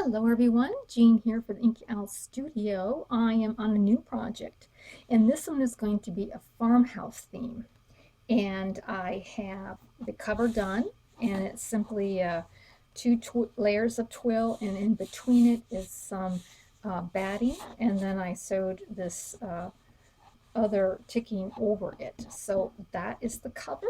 Hello everyone, Jean here for the Inky Studio. I am on a new project and this one is going to be a farmhouse theme. And I have the cover done and it's simply two layers of twill, and in between it is some batting, and then I sewed this other ticking over it. So that is the cover.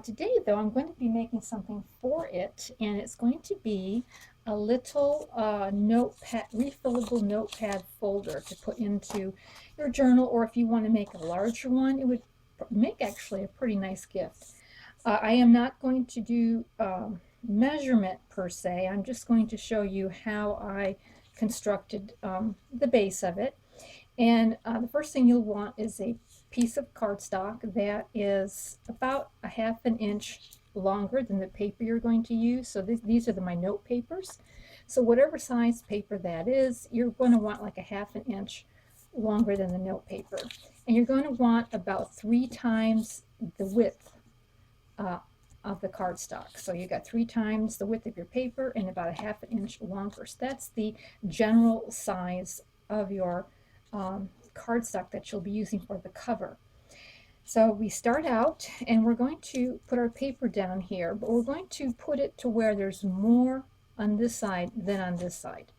Today, though, I'm going to be making something for it, and it's going to be a little refillable notepad folder to put into your journal, or if you want to make a larger one, it would make actually a pretty nice gift. I am not going to do measurement per se. I'm just going to show you how I constructed the base of it. And the first thing you'll want is a piece of cardstock that is about a half an inch longer than the paper you're going to use. So these are my note papers. So whatever size paper that is, you're going to want like a half an inch longer than the note paper. And you're going to want about 3 times the width of the cardstock. So you got 3 times the width of your paper and about a half an inch longer. So that's the general size of your cardstock that you'll be using for the cover. So we start out and we're going to put our paper down here, but we're going to put it to where there's more on this side than on this side.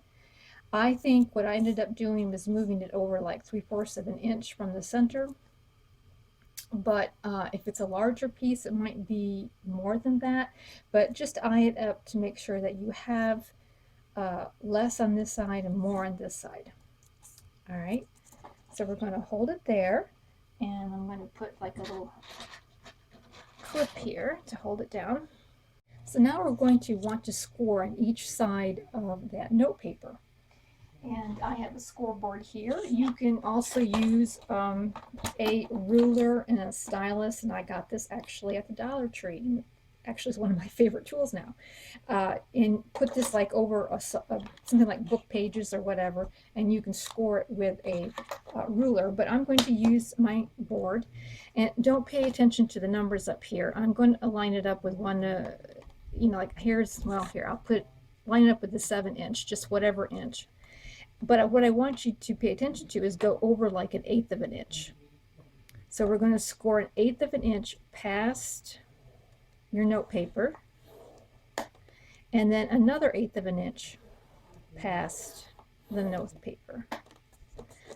I think what I ended up doing was moving it over like 3/4 of an inch from the center, but if it's a larger piece it might be more than that, but just eye it up to make sure that you have less on this side and more on this side. All right, so we're going to hold it there, and I'm going to put like a little clip here to hold it down. So now we're going to want to score on each side of that note paper. And I have a scoreboard here. You can also use a ruler and a stylus, and I got this actually at the Dollar Tree. And actually, it's one of my favorite tools now. And put this like over something like book pages or whatever, and you can score it with a ruler. But I'm going to use my board, and don't pay attention to the numbers up here. I'm going to line it up with one, like here's, well, here, I'll line it up with the 7-inch, just whatever inch. But what I want you to pay attention to is go over like 1/8 of an inch. So we're going to score 1/8 of an inch past your note paper, and then another 1/8 of an inch past the note paper.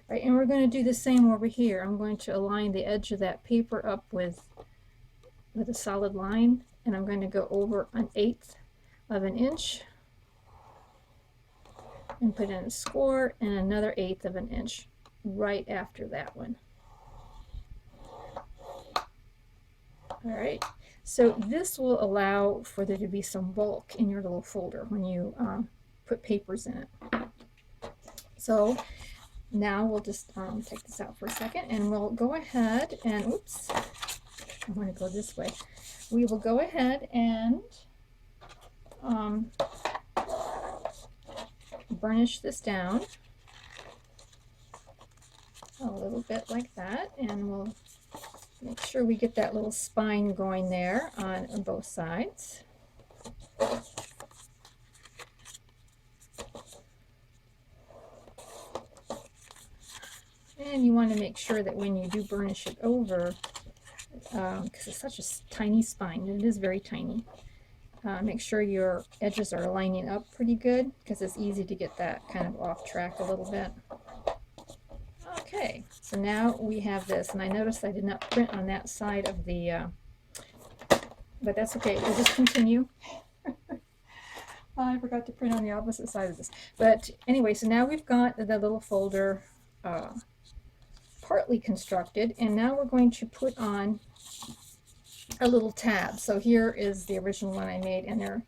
Right, and we're going to do the same over here. I'm going to align the edge of that paper up with a solid line, and I'm going to go over 1/8 of an inch and put in a score, and another 1/8 of an inch right after that one. All right, so this will allow for there to be some bulk in your little folder when you put papers in it. So now we'll just take this out for a second, and we'll go ahead and, oops, I want to go this way. We will go ahead and burnish this down a little bit like that, and we'll make sure we get that little spine going there on both sides. And you want to make sure that when you do burnish it over, because it's such a tiny spine, and it is very tiny, make sure your edges are lining up pretty good, because it's easy to get that kind of off track a little bit. Okay, so now we have this, and I noticed I did not print on that side of the, but that's okay, we'll just continue. I forgot to print on the opposite side of this. But anyway, so now we've got the little folder partly constructed, and now we're going to put on a little tab. So here is the original one I made, and there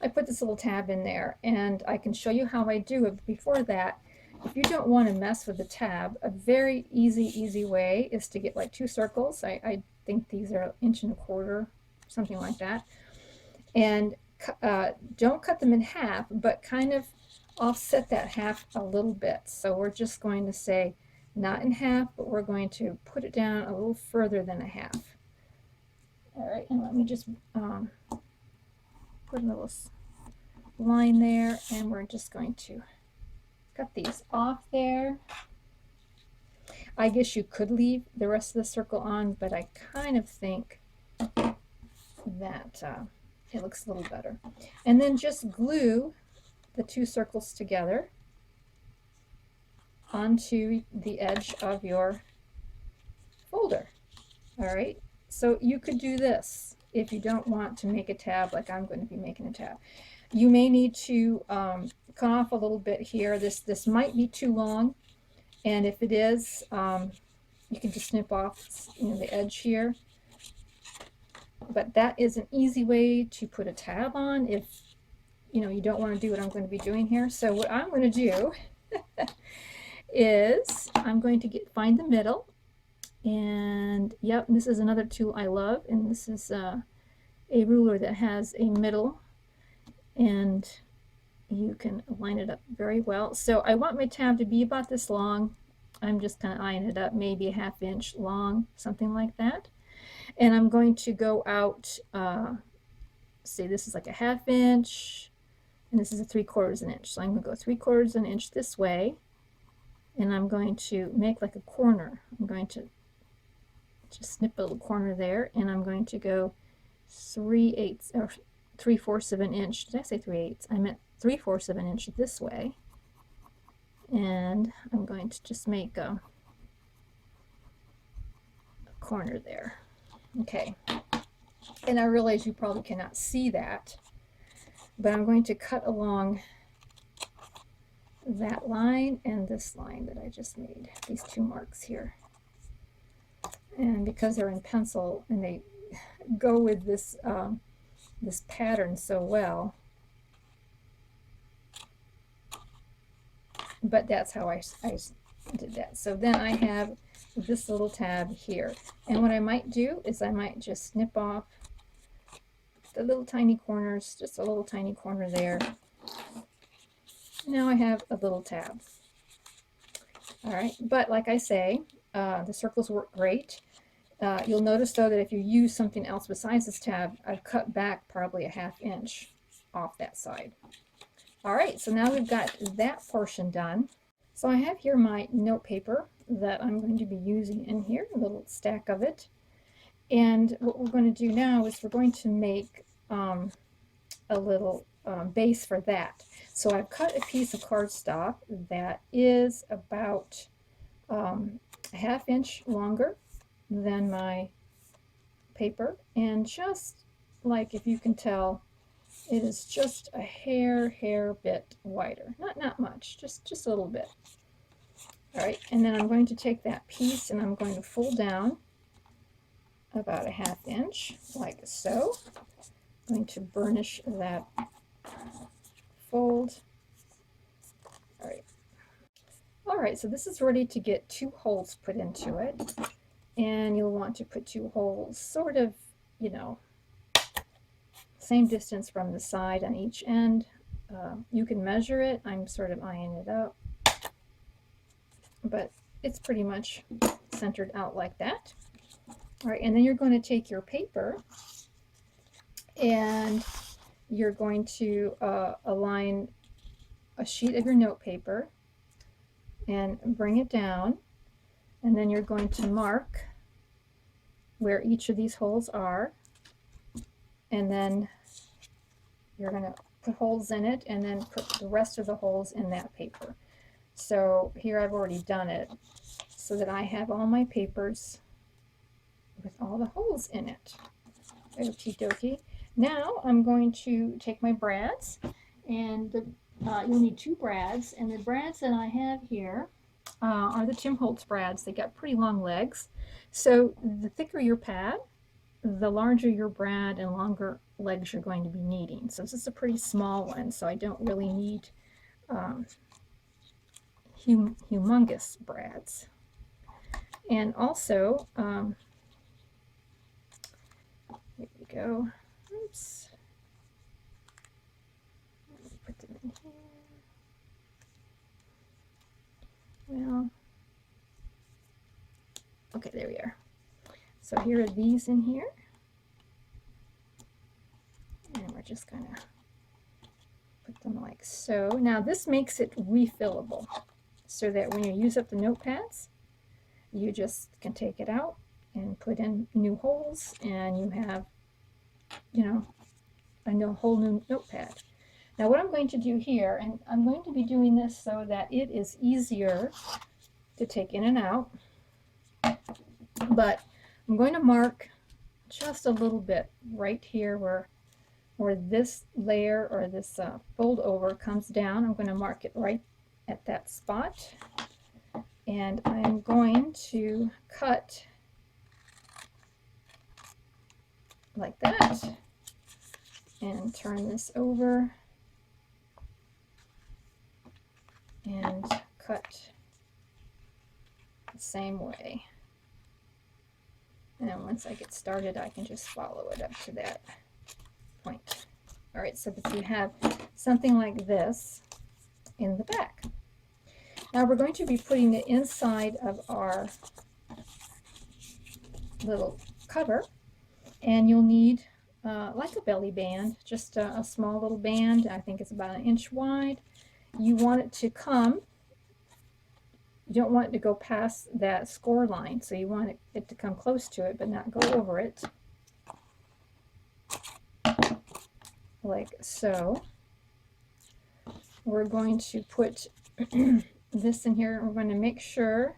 I put this little tab in there, and I can show you how I do it. Before that, if you don't want to mess with the tab, a very easy way is to get like 2 circles. I think these are 1.25 inches, something like that, and don't cut them in half, but kind of offset that half a little bit. So we're just going to say not in half, but we're going to put it down a little further than a half. All right, and let me just put a little line there, and we're just going to cut these off there. I guess you could leave the rest of the circle on, but I kind of think that it looks a little better. And then just glue the two circles together onto the edge of your folder. All right, so you could do this if you don't want to make a tab like I'm going to be making a tab. You may need to cut off a little bit here. This might be too long, and if it is, you can just snip off, the edge here. But that is an easy way to put a tab on if you don't want to do what I'm going to be doing here. So what I'm going to do is I'm going to find the middle, and yep, this is another tool I love, and this is a ruler that has a middle, and you can line it up very well. So I want my tab to be about this long. I'm just kind of eyeing it up, maybe a 1/2 inch long, something like that. And I'm going to go out, say this is like a 1/2 inch, and this is a 3/4 inch. So I'm going to go 3/4 inch this way, and I'm going to make like a corner. I'm going to just snip a little corner there, and I'm going to go 3/8 or 3/4 inch. Did I say 3/8? I meant 3/4 inch this way, and I'm going to just make a corner there. Okay, and I realize you probably cannot see that, but I'm going to cut along that line and this line that I just made, these two marks here. And because they're in pencil and they go with this this pattern so well, but that's how I did that. So then I have this little tab here, and what I might do is I might just snip off the little tiny corners, just a little tiny corner there. Now I have a little tab. All right, but like I say, the circles work great. You'll notice though that if you use something else besides this tab, I've cut back probably a 1/2 inch off that side. All right, so now we've got that portion done. So I have here my note paper that I'm going to be using in here, a little stack of it. And what we're going to do now is we're going to make a little base for that. So I've cut a piece of cardstock that is about a 1/2 inch longer than my paper, and just like, if you can tell, it is just a hair bit wider. Not much, just a little bit. All right, and then I'm going to take that piece and I'm going to fold down about a 1/2 inch, like so. I'm going to burnish that fold. All right, so this is ready to get 2 holes put into it, and you'll want to put 2 holes sort of, same distance from the side on each end. You can measure it. I'm sort of eyeing it up, but it's pretty much centered out like that. All right, and then you're going to take your paper and you're going to align a sheet of your note paper and bring it down, and then you're going to mark where each of these holes are, and then you're going to put holes in it and then put the rest of the holes in that paper. So here I've already done it so that I have all my papers with all the holes in it. Okie dokie. Now I'm going to take my brads, and you'll need 2 brads, and the brads that I have here are the Tim Holtz brads. They got pretty long legs, so the thicker your pad, the larger your brad and longer legs you're going to be needing. So this is a pretty small one, so I don't really need humongous brads. And also, here we go. Oops. Let me put them in here. Well, okay, there we are. So here are these in here. And we're just going to put something like so. Now this makes it refillable, so that when you use up the notepads, you just can take it out and put in new holes, and you have, you know, a whole new notepad. Now what I'm going to do here, and I'm going to be doing this so that it is easier to take in and out, but I'm going to mark just a little bit right here where this layer or this fold over comes down. I'm going to mark it right at that spot, and I'm going to cut like that and turn this over and cut the same way. And once I get started, I can just follow it up to that point. All right, so that you have something like this in the back. Now we're going to be putting it inside of our little cover, and you'll need like a belly band, just a small little band. I think it's about 1 inch wide. You want it to come, you don't want it to go past that score line, so you want it to come close to it but not go over it, like so. We're going to put this in here, and we're going to make sure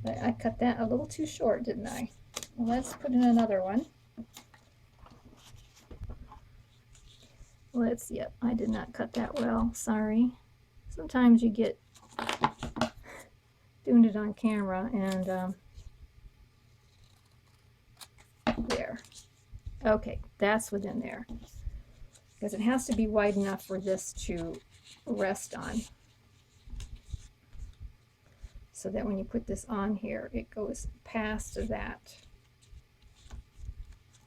that I cut that a little too short, didn't I? Well, let's put in another one. Yep, I did not cut that well, sorry. Sometimes you get doing it on camera, and there. Okay, that's within there, because it has to be wide enough for this to rest on, so that when you put this on here, it goes past that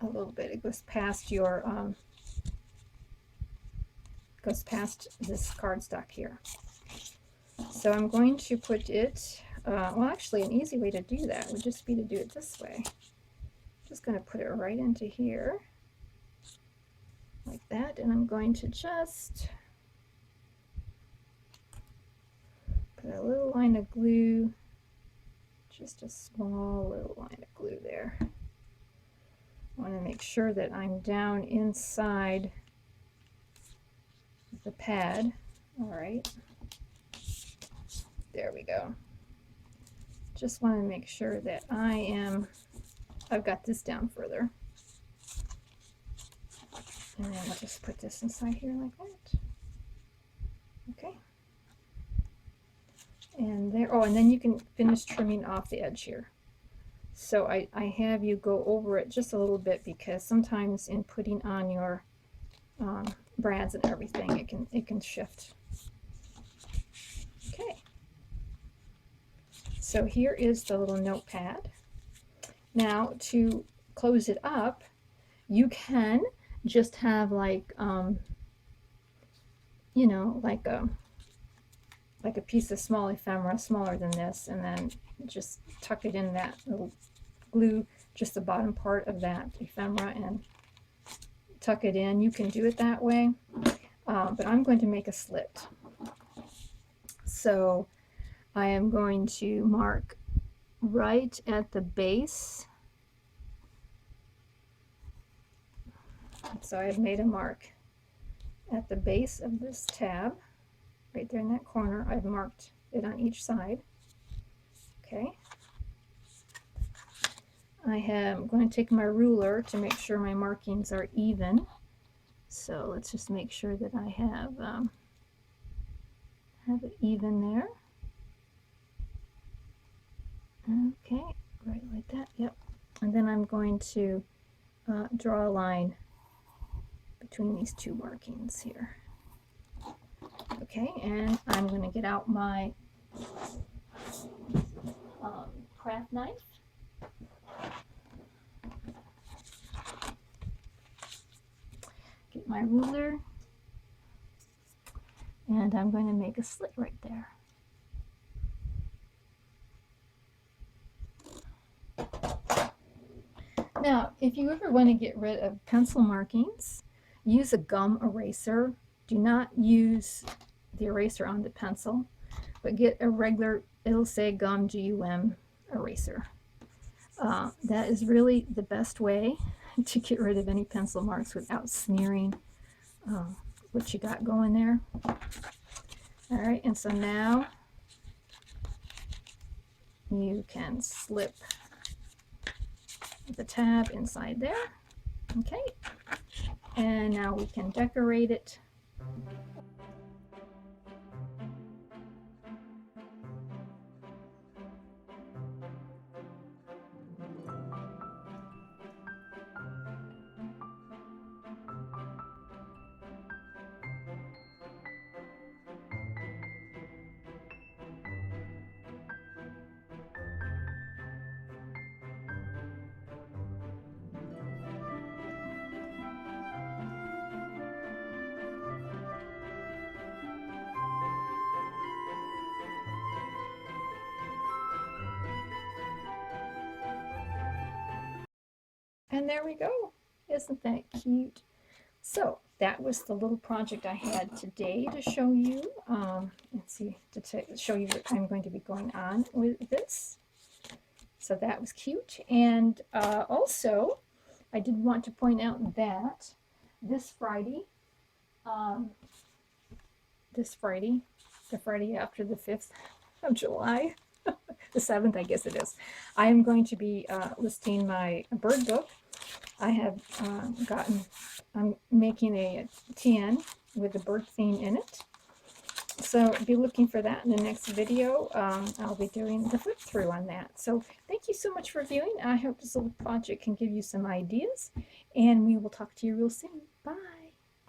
a little bit. It goes past your goes past this cardstock here. So I'm going to put it, well, actually an easy way to do that would just be to do it this way. Just going to put it right into here like that, and I'm going to just put a little line of glue, just a small little line of glue there. I want to make sure that I'm down inside the pad. All right, there we go. Just want to make sure that I've got this down further. And then I'll just put this inside here like that. Okay. And there, oh, and then you can finish trimming off the edge here. So I have you go over it just a little bit, because sometimes in putting on your brads and everything, it can shift. Okay. So here is the little notepad. Now to close it up, you can just have like you know, like a piece of small ephemera, smaller than this, and then just tuck it in that little glue, just the bottom part of that ephemera, and tuck it in. You can do it that way, but I'm going to make a slit. So I am going to mark right at the base. So I've made a mark at the base of this tab, right there in that corner. I've marked it on each side. Okay. I'm going to take my ruler to make sure my markings are even. So let's just make sure that I have it even there. Okay, right like that. Yep. And then I'm going to draw a line between these two markings here. Okay, and I'm going to get out my craft knife. Get my ruler, and I'm going to make a slit right there. Now, if you ever want to get rid of pencil markings, use a gum eraser do not use the eraser on the pencil, but get a regular, it'll say gum, G-U-M, eraser. That is really the best way to get rid of any pencil marks without smearing what you got going there. All right, and so now you can slip the tab inside there. Okay, and now we can decorate it. And there we go. Isn't that cute? So that was the little project I had today to show you. Let's see, to show you what I'm going to be going on with this. So that was cute. And also, I did want to point out that this Friday, the Friday after the 5th of July, the 7th, I guess it is, I am going to be listing my bird book. I have I'm making a tan with a bird theme in it. So be looking for that in the next video. I'll be doing the flip through on that. So thank you so much for viewing. I hope this little project can give you some ideas, and we will talk to you real soon. Bye.